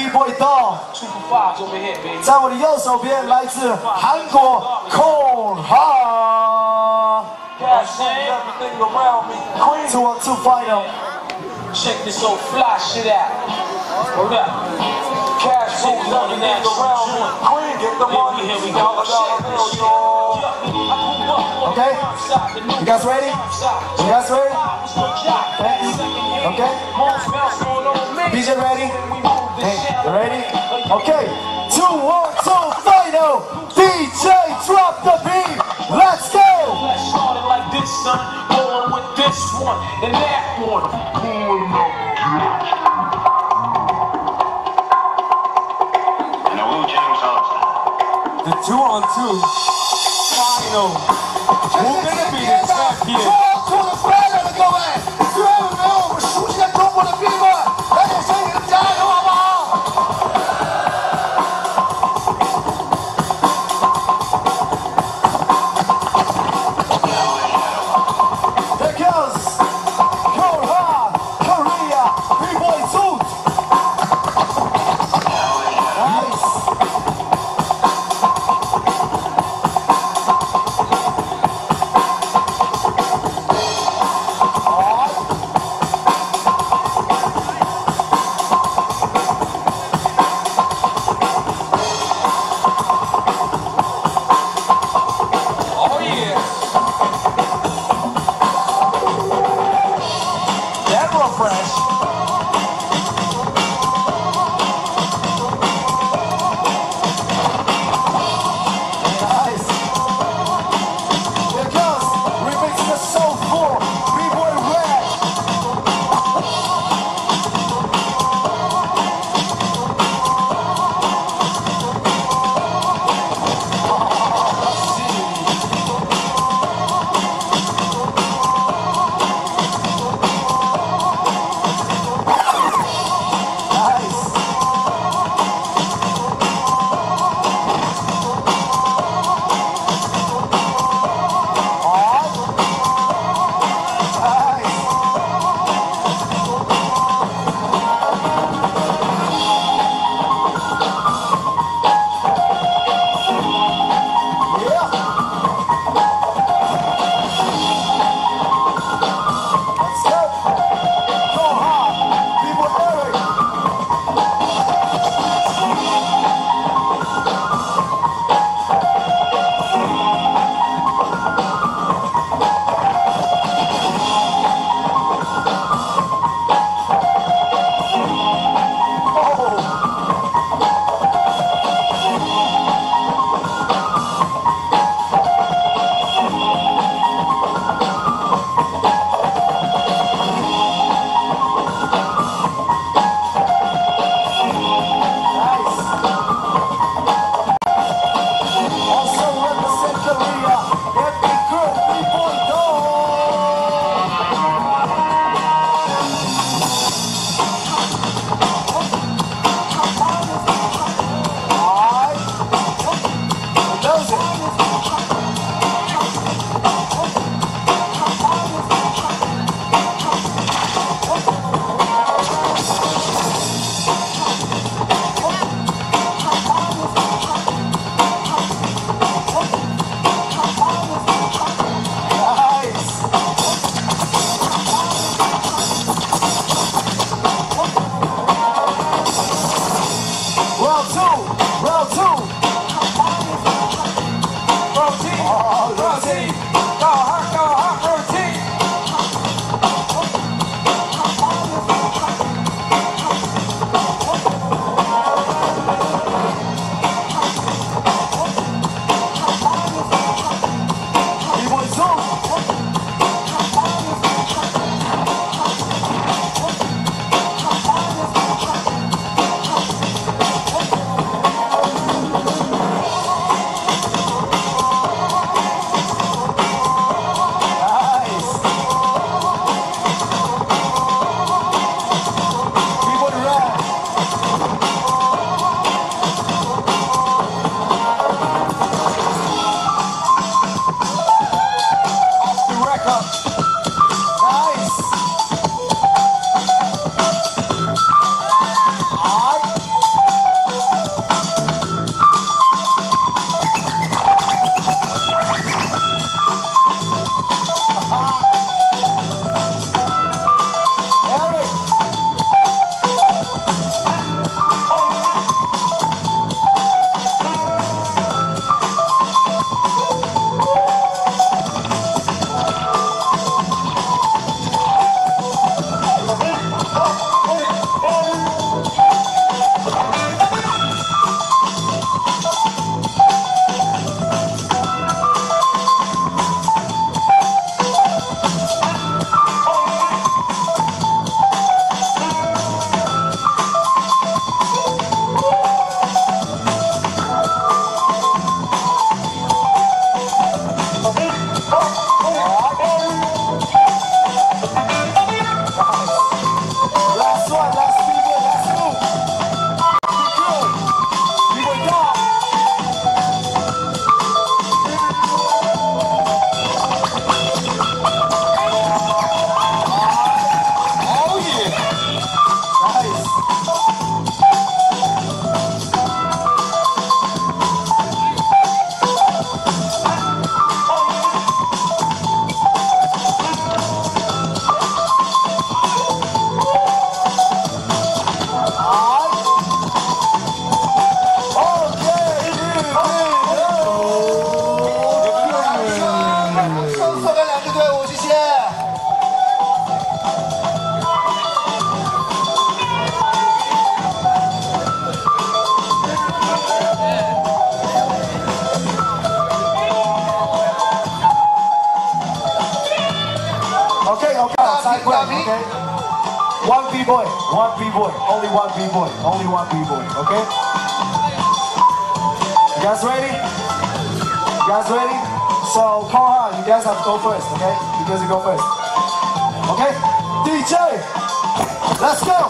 B-boy Dog， 在我的右手边来自韩国 Cold Heart。 2-on-2 final. Check this old fly shit out. Hold up. Cash rules on the natural joint. Here we go. Okay? You guys ready? You guys ready? Okay? DJ ready? Hey, you ready? Okay. 2-on-2 final. DJ drop the beat. Let's go. Let's start it like this, son. Going with this one and that one. The 2-on-2 final. Who's gonna be the champion? 2-on-2 的 final 了，各位，虽然没有我们熟悉的中国的 B-boy， 但也请你们加油，好不好？ Here goes Cold Heart Korea B-boy suit. Nice. 走开两支队伍，谢谢。OK， side play，OK。One B-boy, only one B-boy, okay? You guys ready? So, Kohan, you guys have to go first, okay? You guys go first. Okay? DJ, let's go!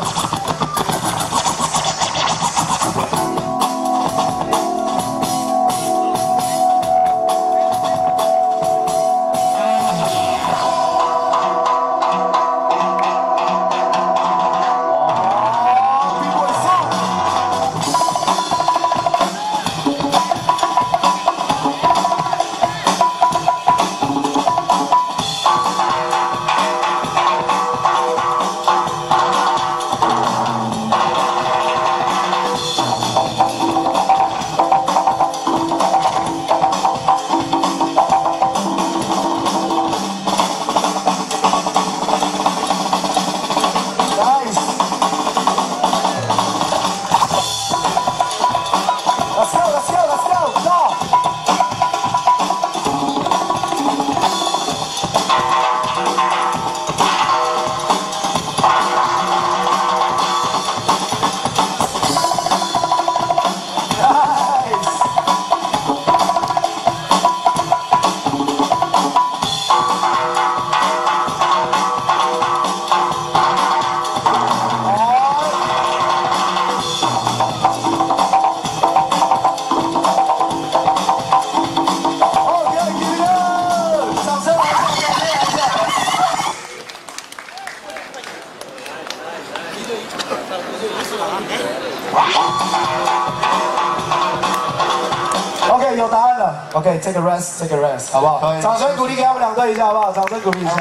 OK， 有答案了。OK， take a rest， 好不好？掌声鼓励给他们两队一下，好不好？掌声鼓励一下。